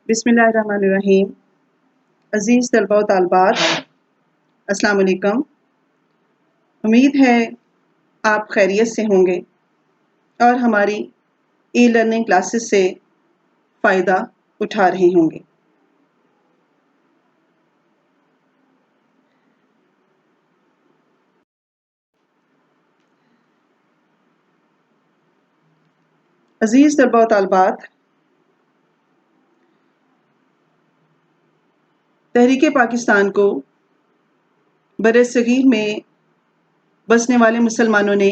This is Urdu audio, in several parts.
بسم اللہ الرحمن الرحیم۔ عزیز طلباء و طالبات، السلام علیکم۔ امید ہے آپ خیریت سے ہوں گے اور ہماری ای لرننگ کلاسز سے فائدہ اٹھا رہے ہوں گے۔ عزیز طلباء و طالبات، تحریک پاکستان کو برصغیر میں بسنے والے مسلمانوں نے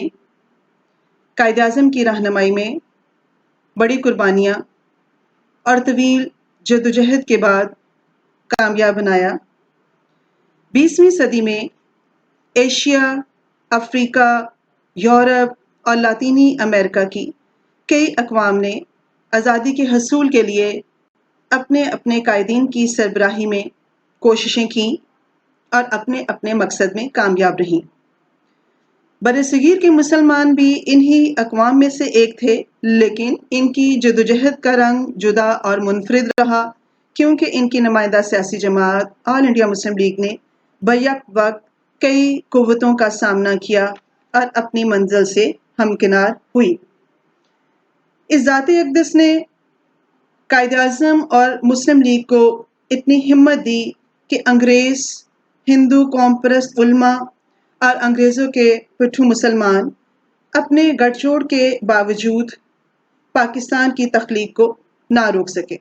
قائد اعظم کی رہنمائی میں بڑی قربانیاں اور طویل جدوجہد کے بعد کامیاب بنایا۔ 20ویں صدی میں ایشیا، افریقہ، یورپ اور لاطینی امریکہ کی کئی اقوام نے آزادی کے حصول کے لیے اپنے اپنے قائدین کی سربراہی میں کوششیں کیں اور اپنے اپنے مقصد میں کامیاب رہیں۔ برصغیر کے مسلمان بھی انہی اقوام میں سے ایک تھے، لیکن ان کی جدوجہد کا رنگ جدا اور منفرد رہا، کیونکہ ان کی نمائندہ سیاسی جماعت آل انڈیا مسلم لیگ نے بیک وقت کئی قوتوں کا سامنا کیا اور اپنی منزل سے ہمکنار ہوئی۔ اس ذات اقدس نے قائد اعظم اور مسلم لیگ کو اتنی ہمت دی کہ انگریز، ہندو قوم پرست علماء اور انگریزوں کے پٹھو مسلمان اپنے گٹھ جوڑ کے باوجود پاکستان کی تخلیق کو نہ روک سکے۔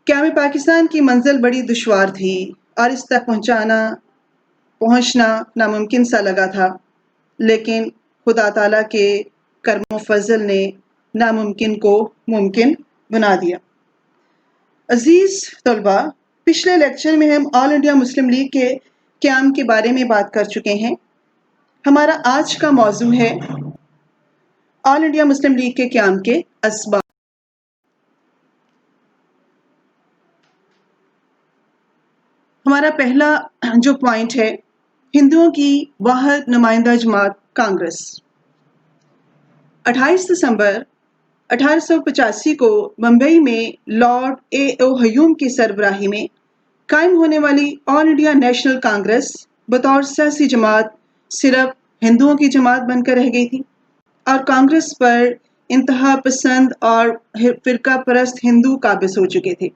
قیام پاکستان کی منزل بڑی دشوار تھی اور اس تک پہنچنا ناممکن سا لگا تھا، لیکن خدا تعالیٰ کے کرم و فضل نے ناممکن کو ممکن بنا دیا۔ عزیز طلباء، پچھلے لیکچر میں ہم آل انڈیا مسلم لیگ کے قیام کے بارے میں بات کر چکے ہیں۔ ہمارا آج کا موضوع ہے آل انڈیا مسلم لیگ کے قیام کے اسباب۔ ہمارا پہلا جو پوائنٹ ہے، ہندوؤں کی واحد نمائندہ جماعت کانگریس۔ 28 دسمبر 1885 کو بمبئی میں لارڈ اے او ہیوم کی سربراہی میں قائم ہونے والی آل انڈیا نیشنل کانگریس بطور سیاسی جماعت صرف ہندوؤں کی جماعت بن کر رہ گئی تھی، اور کانگریس پر انتہا پسند اور فرقہ پرست ہندو قابض ہو چکے تھے۔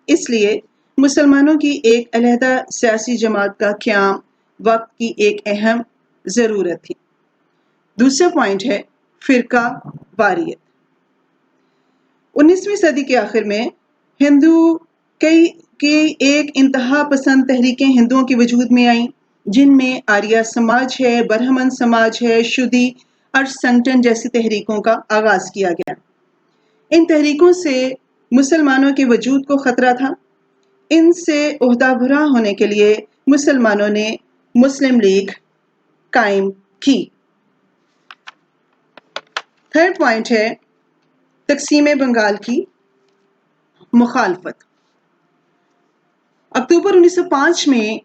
اس لیے مسلمانوں کی ایک علیحدہ سیاسی جماعت کا قیام وقت کی ایک اہم ضرورت تھی۔ دوسرا پوائنٹ ہے فرقہ واریت۔ 19ویں صدی کے آخر میں ہندو کی ایک انتہا پسند تحریکیں ہندوؤں کے وجود میں آئیں، جن میں آریہ سماج ہے، برہمن سماج ہے، شودی اور سنگٹن جیسی تحریکوں کا آغاز کیا گیا۔ ان تحریکوں سے مسلمانوں کے وجود کو خطرہ تھا۔ ان سے عہدہ برا ہونے کے لیے مسلمانوں نے مسلم لیگ قائم کی۔ تھرڈ پوائنٹ ہے تقسیم بنگال کی مخالفت۔ اکتوبر 1905 میں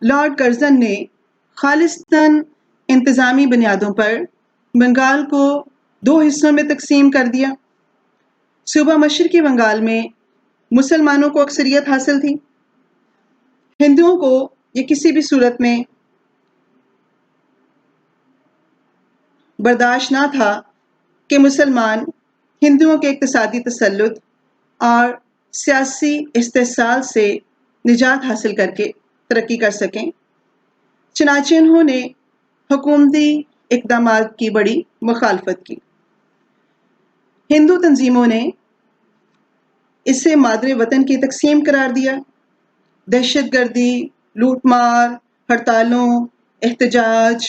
لارڈ کرزن نے خالصتاً انتظامی بنیادوں پر بنگال کو 2 حصوں میں تقسیم کر دیا۔ صوبہ مشرقی بنگال میں مسلمانوں کو اکثریت حاصل تھی۔ ہندوؤں کو یہ کسی بھی صورت میں برداشت نہ تھا کہ مسلمان ہندوؤں کے اقتصادی تسلط اور سیاسی استحصال سے نجات حاصل کر کے ترقی کر سکیں۔ چنانچہ انہوں نے حکومتی اقدامات کی بڑی مخالفت کی۔ ہندو تنظیموں نے اسے مادر وطن کی تقسیم قرار دیا۔ دہشت گردی، لوٹ مار، ہڑتالوں، احتجاج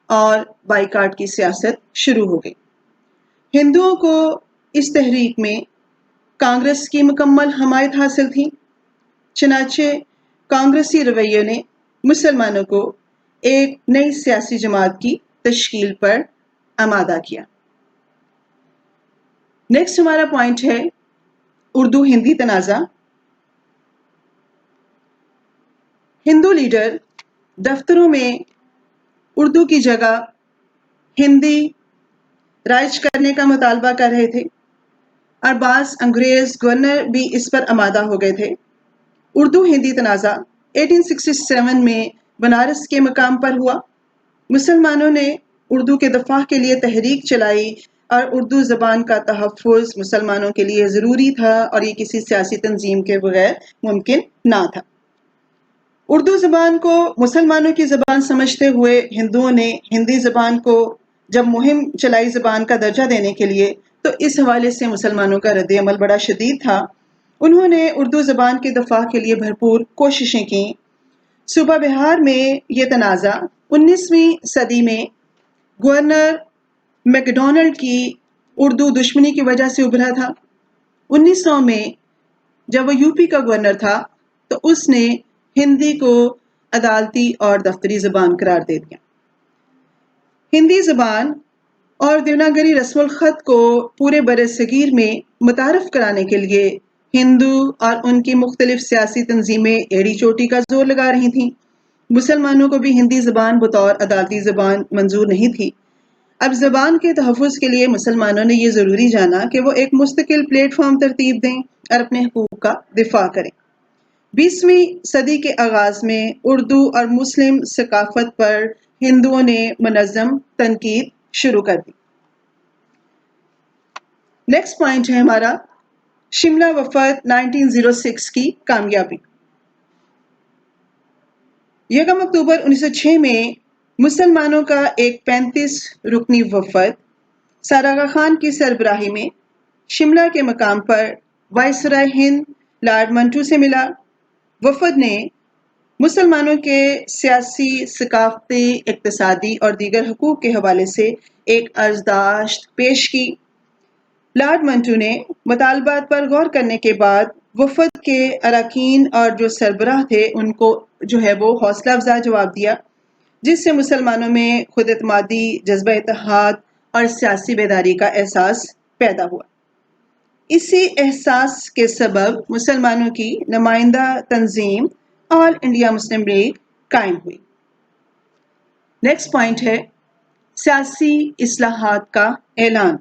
اور بائیکاٹ کی سیاست شروع ہو گئی۔ ہندوؤں کو اس تحریک میں کانگریس کی مکمل حمایت حاصل تھی، چنانچہ کانگریسی رویے نے مسلمانوں کو ایک نئی سیاسی جماعت کی تشکیل پر آمادہ کیا۔ نیکسٹ ہمارا پوائنٹ ہے اردو ہندی تنازع۔ ہندو لیڈر دفتروں میں اردو کی جگہ ہندی رائج کرنے کا مطالبہ کر رہے تھے۔ اور بعض انگریز گورنر بھی اس پر آمادہ ہو گئے تھے۔ اردو ہندی تنازع 1867 میں بنارس کے مقام پر ہوا۔ مسلمانوں نے اردو کے دفاع کے لیے تحریک چلائی اور اردو زبان کا تحفظ مسلمانوں کے لیے ضروری تھا اور یہ کسی سیاسی تنظیم کے بغیر ممکن نہ تھا۔ اردو زبان کو مسلمانوں کی زبان سمجھتے ہوئے ہندوؤں نے ہندی زبان کو جب مہم چلائی زبان کا درجہ دینے کے لیے، تو اس حوالے سے مسلمانوں کا رد عمل بڑا شدید تھا۔ انہوں نے اردو زبان کے دفاع کے لیے بھرپور کوششیں کیں۔ صوبہ بہار میں یہ تنازع 19ویں صدی میں گورنر میک ڈونلڈ کی اردو دشمنی کی وجہ سے ابھرا تھا۔ 1900 میں جب وہ یو پی کا گورنر تھا تو اس نے ہندی کو عدالتی اور دفتری زبان قرار دے دیا۔ ہندی زبان اور دیوناگری رسم الخط کو پورے بر صغیر میں متعارف کرانے کے لیے ہندو اور ان کی مختلف سیاسی تنظیمیں ایڑی چوٹی کا زور لگا رہی تھیں۔ مسلمانوں کو بھی ہندی زبان بطور عدالتی زبان منظور نہیں تھی۔ اب زبان کے تحفظ کے لیے مسلمانوں نے یہ ضروری جانا کہ وہ ایک مستقل پلیٹ فارم ترتیب دیں اور اپنے حقوق کا دفاع کریں۔ 20ویں صدی کے آغاز میں اردو اور مسلم ثقافت پر ہندوؤں نے منظم تنقید شروع کر دی۔ نیکسٹ پوائنٹ ہے ہمارا شملہ وفد 1906 کی کامیابی۔ 1 اکتوبر 1906 میں مسلمانوں کا ایک 35 رکنی وفد سر آغا خان کی سربراہی میں شملہ کے مقام پر وائسرائے ہند لارڈ منٹو سے ملا۔ وفد نے مسلمانوں کے سیاسی، ثقافتی، اقتصادی اور دیگر حقوق کے حوالے سے ایک عرضداشت پیش کی۔ لارڈ منٹو نے مطالبات پر غور کرنے کے بعد وفد کے اراکین اور جو سربراہ تھے ان کو وہ حوصلہ افزا جواب دیا، جس سے مسلمانوں میں خود اعتمادی، جذبہ اتحاد اور سیاسی بیداری کا احساس پیدا ہوا۔ اسی احساس کے سبب مسلمانوں کی نمائندہ تنظیم آل انڈیا مسلم لیگ قائم ہوئی۔ نیکسٹ پوائنٹ ہے سیاسی اصلاحات کا اعلان۔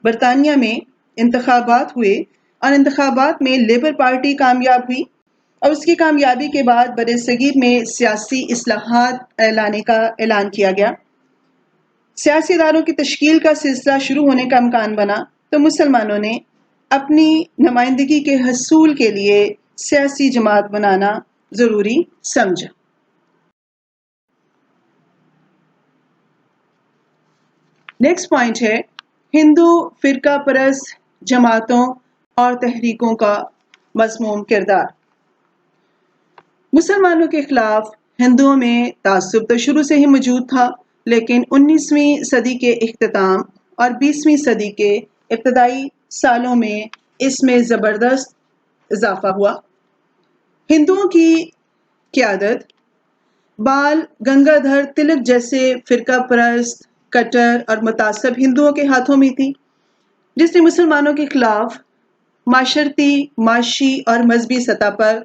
برطانیہ میں انتخابات ہوئے اور انتخابات میں لیبر پارٹی کامیاب ہوئی اور اس کی کامیابی کے بعد بر صغیر میں سیاسی اصلاحات لانے کا اعلان کیا گیا۔ سیاسی اداروں کی تشکیل کا سلسلہ شروع ہونے کا امکان بنا تو مسلمانوں نے اپنی نمائندگی کے حصول کے لیے سیاسی جماعت بنانا ضروری سمجھا۔ نیکسٹ پوائنٹ ہے ہندو فرقہ پرست جماعتوں اور تحریکوں کا مذموم کردار۔ مسلمانوں کے خلاف ہندوؤں میں تعصب تو شروع سے ہی موجود تھا، لیکن 19ویں صدی کے اختتام اور 20ویں صدی کے ابتدائی سالوں میں اس میں زبردست اضافہ ہوا۔ ہندوؤں کی قیادت بال گنگادھر تلک جیسے فرقہ پرست، کٹر اور متعصب ہندوؤں کے ہاتھوں میں تھی، جس نے مسلمانوں کے خلاف معاشرتی، معاشی اور مذہبی سطح پر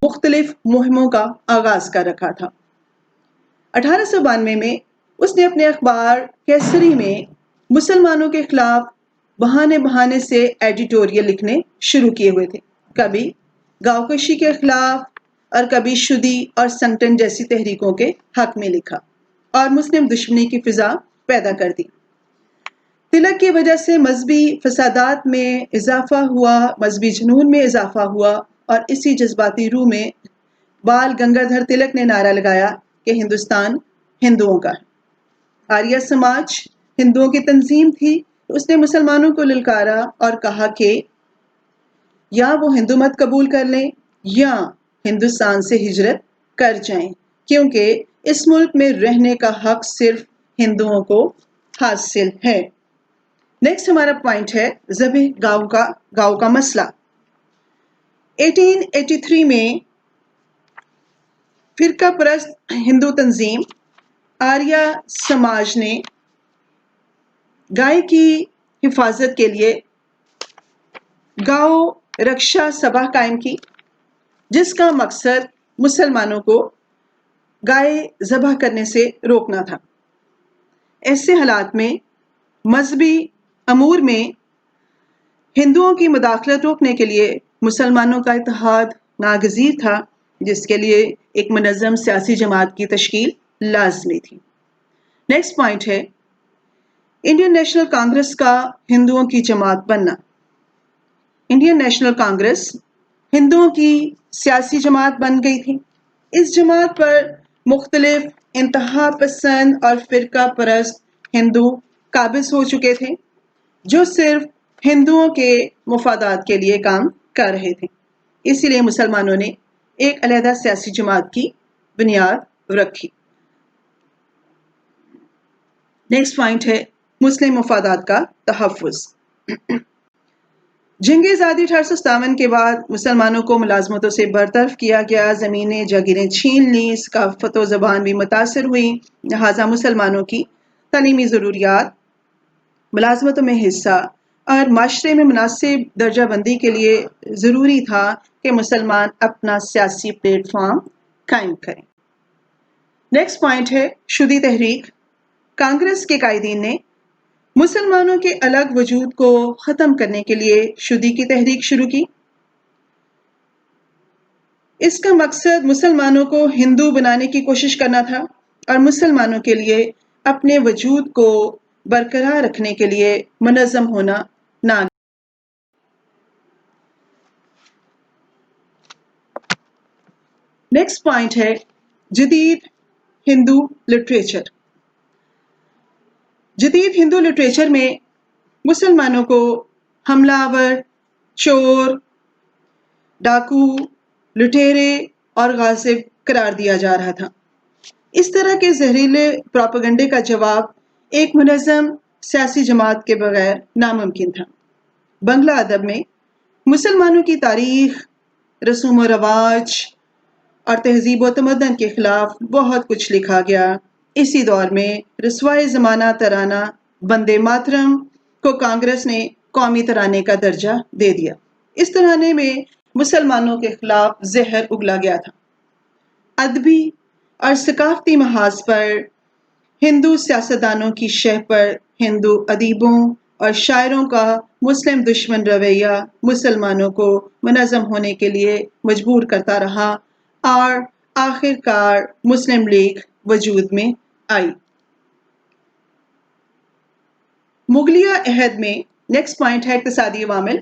مختلف مہموں کا آغاز کر رکھا تھا۔ 1892 میں اس نے اپنے اخبار کیسری میں مسلمانوں کے خلاف بہانے بہانے سے ایڈیٹوریل لکھنے شروع کیے ہوئے تھے۔ کبھی گاؤں کشی کے خلاف اور کبھی شدی اور سنگٹن جیسی تحریکوں کے حق میں لکھا اور مسلم دشمنی کی فضا پیدا کر دی۔ تلک کی وجہ سے مذہبی فسادات میں اضافہ ہوا، مذہبی جنون میں اضافہ ہوا اور اسی جذباتی روح میں بال گنگادھر تلک نے نعرہ لگایا کہ ہندوستان ہندوؤں کا ہے۔ آریہ سماج ہندوؤں کی تنظیم تھی، اس نے مسلمانوں کو للکارا اور کہا کہ یا وہ ہندو مت قبول کر لیں یا ہندوستان سے ہجرت کر جائیں، کیونکہ اس ملک میں رہنے کا حق صرف ہندوؤں کو حاصل ہے۔ نیکسٹ ہمارا پوائنٹ ہے ذبح گاؤں کا مسئلہ۔ 1883 میں فرقہ پرست ہندو تنظیم آریہ سماج نے گائے کی حفاظت کے لیے گاؤ رکشا سبھا قائم کی، جس کا مقصد مسلمانوں کو گائے ذبح کرنے سے روکنا تھا۔ ایسے حالات میں مذہبی امور میں ہندوؤں کی مداخلت روکنے کے لیے مسلمانوں کا اتحاد ناگزیر تھا، جس کے لیے ایک منظم سیاسی جماعت کی تشکیل لازمی تھی۔ نیکسٹ پوائنٹ ہے انڈین نیشنل کانگریس کا ہندوؤں کی جماعت بننا۔ انڈین نیشنل کانگریس ہندوؤں کی سیاسی جماعت بن گئی تھی۔ اس جماعت پر مختلف انتہا پسند اور فرقہ پرست ہندو قابض ہو چکے تھے، جو صرف ہندوؤں کے مفادات کے لیے کام کر رہے تھے۔ اسی لیے مسلمانوں نے ایک علیحدہ سیاسی جماعت کی بنیاد رکھی۔ نیکسٹ پوائنٹ ہے مسلم مفادات کا تحفظ۔ جنگ آزادی 1857 کے بعد مسلمانوں کو ملازمتوں سے برطرف کیا گیا، زمینیں جاگیریں چھین لیں، ثقافت و زبان بھی متاثر ہوئی، لہٰذا مسلمانوں کی تعلیمی ضروریات، ملازمتوں میں حصہ اور معاشرے میں مناسب درجہ بندی کے لیے ضروری تھا کہ مسلمان اپنا سیاسی پلیٹ فارم قائم کریں۔ نیکسٹ پوائنٹ ہے شدی تحریک۔ کانگریس کے قائدین نے مسلمانوں کے الگ وجود کو ختم کرنے کے لیے شدی کی تحریک شروع کی۔ اس کا مقصد مسلمانوں کو ہندو بنانے کی کوشش کرنا تھا اور مسلمانوں کے لیے اپنے وجود کو برقرار رکھنے کے لیے منظم ہونا نہ۔ نیکسٹ پوائنٹ ہے جدید ہندو لٹریچر۔ جدید ہندو لٹریچر میں مسلمانوں کو حملہ آور، چور، ڈاکو، لٹیرے اور غاصب قرار دیا جا رہا تھا۔ اس طرح کے زہریلے پروپیگنڈے کا جواب ایک منظم سیاسی جماعت کے بغیر ناممکن تھا۔ بنگلہ ادب میں مسلمانوں کی تاریخ، رسوم و رواج اور تہذیب و تمدن کے خلاف بہت کچھ لکھا گیا۔ اسی دور میں رسوائے زمانہ ترانہ بندے ماترم کو کانگریس نے قومی ترانے کا درجہ دے دیا۔ اس ترانے میں مسلمانوں کے خلاف زہر اگلا گیا تھا۔ ادبی اور ثقافتی محاذ پر ہندو سیاستدانوں کی شہ پر ہندو ادیبوں اور شاعروں کا مسلم دشمن رویہ مسلمانوں کو منظم ہونے کے لیے مجبور کرتا رہا اور آخر کار مسلم لیگ وجود میں آئی۔ مغلیہ عہد میں نیکسٹ پوائنٹ ہے اقتصادی عوامل۔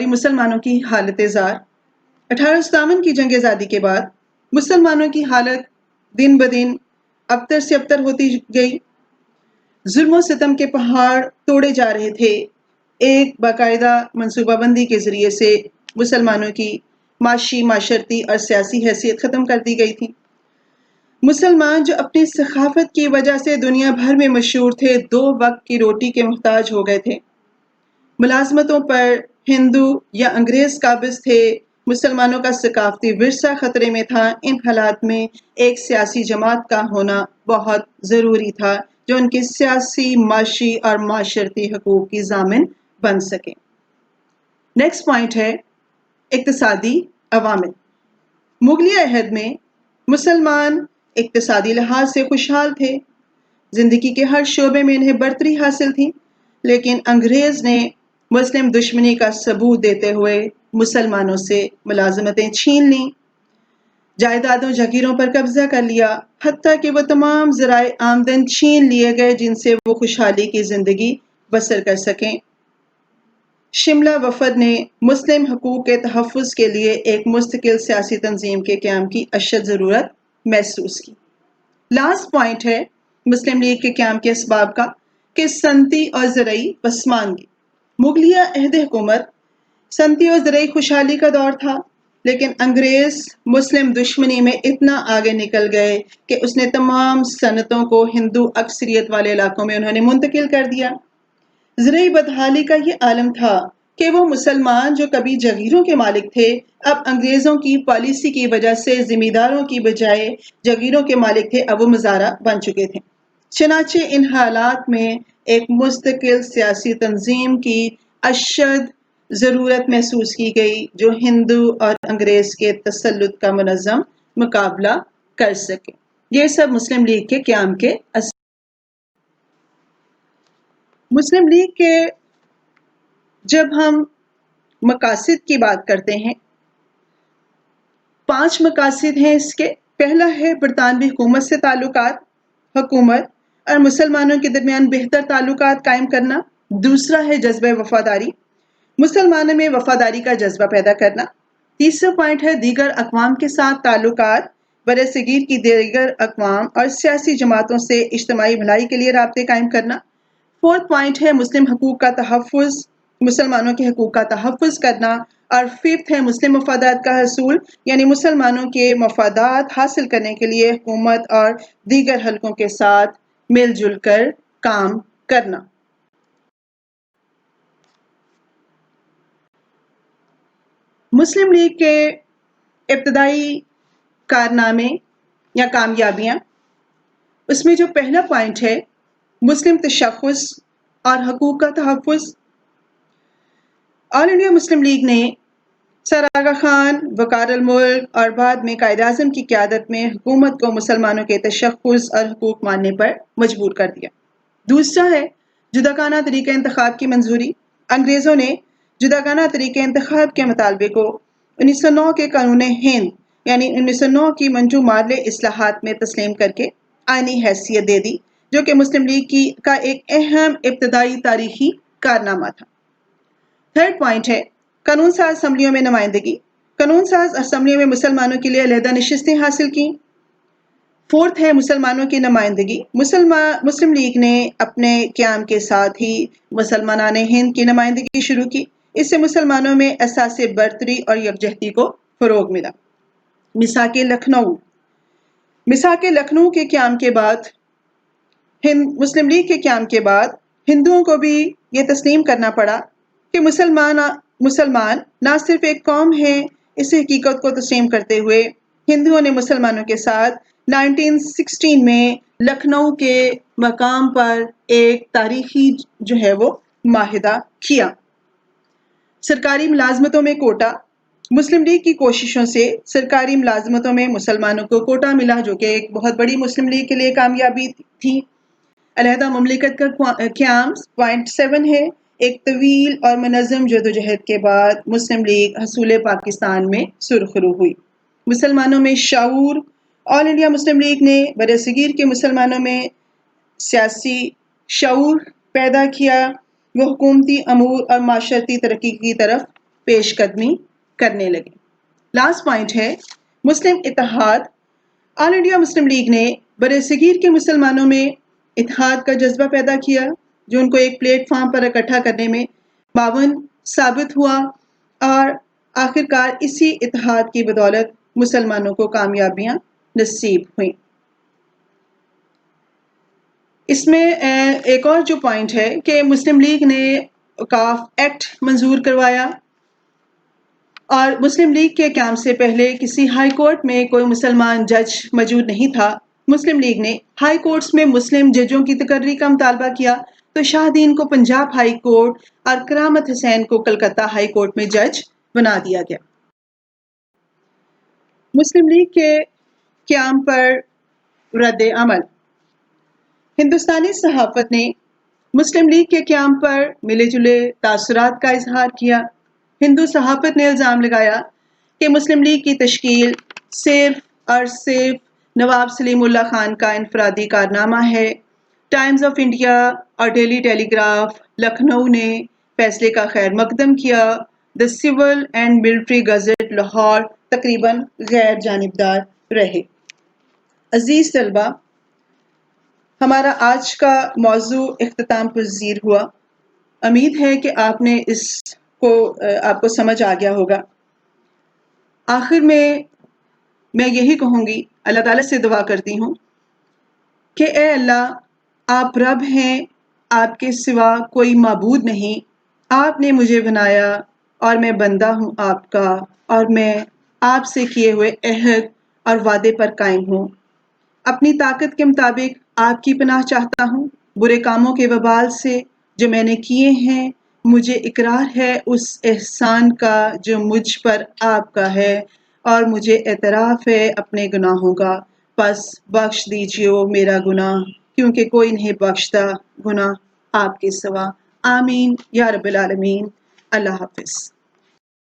مسلمانوں کی حالت زار۔ 1857 کی جنگ آزادی کے بعد مسلمانوں کی حالت دن بدن ابتر سے ابتر ہوتی گئی۔ ظلم و ستم کے پہاڑ توڑے جا رہے تھے۔ ایک باقاعدہ منصوبہ بندی کے ذریعے سے مسلمانوں کی معاشی، معاشرتی اور سیاسی حیثیت ختم کر دی گئی تھی۔ مسلمان جو اپنی ثقافت کی وجہ سے دنیا بھر میں مشہور تھے، 2 وقت کی روٹی کے محتاج ہو گئے تھے۔ ملازمتوں پر ہندو یا انگریز قابض تھے۔ مسلمانوں کا ثقافتی ورثہ خطرے میں تھا۔ ان حالات میں ایک سیاسی جماعت کا ہونا بہت ضروری تھا جو ان کے سیاسی، معاشی اور معاشرتی حقوق کی ضامن بن سکے۔ نیکسٹ پوائنٹ ہے اقتصادی عوامل۔ مغلیہ عہد میں مسلمان اقتصادی لحاظ سے خوشحال تھے۔ زندگی کے ہر شعبے میں انہیں برتری حاصل تھی، لیکن انگریز نے مسلم دشمنی کا ثبوت دیتے ہوئے مسلمانوں سے ملازمتیں چھین لیں، جائیدادوں جاگیروں پر قبضہ کر لیا، حتیٰ کہ وہ تمام ذرائع آمدن چھین لیے گئے جن سے وہ خوشحالی کی زندگی بسر کر سکیں۔ شملہ وفد نے مسلم حقوق کے تحفظ کے لیے ایک مستقل سیاسی تنظیم کے قیام کی اشد ضرورت محسوس کی۔ لاسٹ پوائنٹ ہے مسلم لیگ کے قیام کے اسباب کا کہ صنعتی اور زرعی پسماندگی۔ مغلیہ عہد حکومت صنعتی اور زرعی خوشحالی کا دور تھا، لیکن انگریز مسلم دشمنی میں اتنا آگے نکل گئے کہ اس نے تمام صنعتوں کو ہندو اکثریت والے علاقوں میں انہوں نے منتقل کر دیا۔ زرعی بدحالی کا یہ عالم تھا کہ وہ مسلمان جو کبھی جاگیروں کے مالک تھے، اب انگریزوں کی پالیسی کی وجہ سے زمینداروں کی بجائے جاگیروں کے مالک تھے، اب وہ مزارع بن چکے تھے۔ چنانچہ ان حالات میں ایک مستقل سیاسی تنظیم کی اشد ضرورت محسوس کی گئی جو ہندو اور انگریز کے تسلط کا منظم مقابلہ کر سکے۔ یہ سب مسلم لیگ کے قیام کے مسلم لیگ کے جب ہم مقاصد کی بات کرتے ہیں 5 مقاصد ہیں اس کے. پہلا ہے برطانوی حکومت سے تعلقات، حکومت اور مسلمانوں کے درمیان بہتر تعلقات قائم کرنا. دوسرا ہے جذبہ وفاداری، مسلمانوں میں وفاداری کا جذبہ پیدا کرنا. تیسرا پوائنٹ ہے دیگر اقوام کے ساتھ تعلقات، برصغیر کی دیگر اقوام اور سیاسی جماعتوں سے اجتماعی بھلائی کے لیے رابطے قائم کرنا. فورتھ پوائنٹ ہے مسلم حقوق کا تحفظ، مسلمانوں کے حقوق کا تحفظ کرنا. اور ففتھ ہے مسلم مفادات کا حصول، یعنی مسلمانوں کے مفادات حاصل کرنے کے لیے حکومت اور دیگر حلقوں کے ساتھ مل جل کر کام کرنا. مسلم لیگ کے ابتدائی کارنامے یا کامیابیاں، اس میں جو پہلا پوائنٹ ہے مسلم تشخص اور حقوق کا تحفظ. آل انڈیا مسلم لیگ نے سر آغا خان، وقار الملک اور بعد میں قائد اعظم کی قیادت میں حکومت کو مسلمانوں کے تشخص اور حقوق ماننے پر مجبور کر دیا. دوسرا ہے جداگانہ طریقہ انتخاب کی منظوری. انگریزوں نے جداگانہ طریقہ انتخاب کے مطالبے کو 1909 کے قانون ہند یعنی 1909 کی منجو مارلے اصلاحات میں تسلیم کر کے آئینی حیثیت دے دی، جو کہ مسلم لیگ کا ایک اہم ابتدائی تاریخی کارنامہ تھا. تھرڈ پوائنٹ ہے قانون ساز اسمبلیوں میں نمائندگی. قانون ساز اسمبلیوں میں مسلمانوں کے لیے علیحدہ نشستیں حاصل کیں. فورتھ ہے مسلمانوں کی نمائندگی. مسلم لیگ نے اپنے قیام کے ساتھ ہی مسلمانان ہند کی نمائندگی شروع کی. اس سے مسلمانوں میں احساس برتری اور یکجہتی کو فروغ ملا. میثاق لکھنؤ. میثاق لکھنؤ کے قیام کے بعد مسلم لیگ کے قیام کے بعد ہندوؤں کو بھی یہ تسلیم کرنا پڑا کہ مسلمان نہ صرف ایک قوم ہے. اس حقیقت کو تسلیم کرتے ہوئے ہندوؤں نے مسلمانوں کے ساتھ 1916 میں لکھنؤ کے مقام پر ایک تاریخی جو ہے وہ معاہدہ کیا. سرکاری ملازمتوں میں کوٹا. مسلم لیگ کی کوششوں سے سرکاری ملازمتوں میں مسلمانوں کو کوٹا ملا، جو کہ ایک بہت بڑی مسلم لیگ کے لیے کامیابی تھی. علیحدہ مملکت کا قیام پوائنٹ 7 ہے. ایک طویل اور منظم جدوجہد کے بعد مسلم لیگ حصول پاکستان میں سرخرو ہوئی. مسلمانوں میں شعور. آل انڈیا مسلم لیگ نے برصغیر کے مسلمانوں میں سیاسی شعور پیدا کیا. وہ حکومتی امور اور معاشرتی ترقی کی طرف پیش قدمی کرنے لگے. لاسٹ پوائنٹ ہے مسلم اتحاد. آل انڈیا مسلم لیگ نے برصغیر کے مسلمانوں میں اتحاد کا جذبہ پیدا کیا، جو ان کو ایک پلیٹ فارم پر اکٹھا کرنے میں معاون ثابت ہوا، اور آخرکار اسی اتحاد کی بدولت مسلمانوں کو کامیابیاں نصیب ہوئیں. اس میں ایک اور جو پوائنٹ ہے کہ مسلم لیگ نے اوقاف ایکٹ منظور کروایا، اور مسلم لیگ کے قیام سے پہلے کسی ہائی کورٹ میں کوئی مسلمان جج موجود نہیں تھا. مسلم لیگ نے ہائی کورٹس میں مسلم ججوں کی تقرری کا مطالبہ کیا، تو شاہ دین کو پنجاب ہائی کورٹ اور کرامت حسین کو کلکتہ ہائی کورٹ میں جج بنا دیا گیا. مسلم لیگ کے قیام پر رد عمل. ہندوستانی صحافت نے مسلم لیگ کے قیام پر ملے جلے تاثرات کا اظہار کیا. ہندو صحافت نے الزام لگایا کہ مسلم لیگ کی تشکیل صرف اور صرف نواب سلیم اللہ خان کا انفرادی کارنامہ ہے. ٹائمز آف انڈیا اور ڈیلی ٹیلی گراف لکھنؤ نے فیصلے کا خیر مقدم کیا. The Civil and Military Gazette Lahore تقریباً غیر جانبدار رہے. عزیز طلبہ، ہمارا آج کا موضوع اختتام پذیر ہوا. امید ہے کہ آپ کو سمجھ آ گیا ہوگا. آخر میں یہی کہوں گی، اللہ تعالیٰ سے دعا کرتی ہوں کہ اے اللہ، آپ رب ہیں، آپ کے سوا کوئی معبود نہیں. آپ نے مجھے بنایا اور میں بندہ ہوں آپ کا، اور میں آپ سے کیے ہوئے عہد اور وعدے پر قائم ہوں. اپنی طاقت کے مطابق آپ کی پناہ چاہتا ہوں برے کاموں کے وبال سے جو میں نے کیے ہیں. مجھے اقرار ہے اس احسان کا جو مجھ پر آپ کا ہے، اور مجھے اعتراف ہے اپنے گناہوں کا. پس بخش دیجیے میرا گناہ، کیونکہ کوئی نہیں بخشتا گناہ آپ کے سوا۔ آمین یا رب العالمین۔ اللہ حافظ۔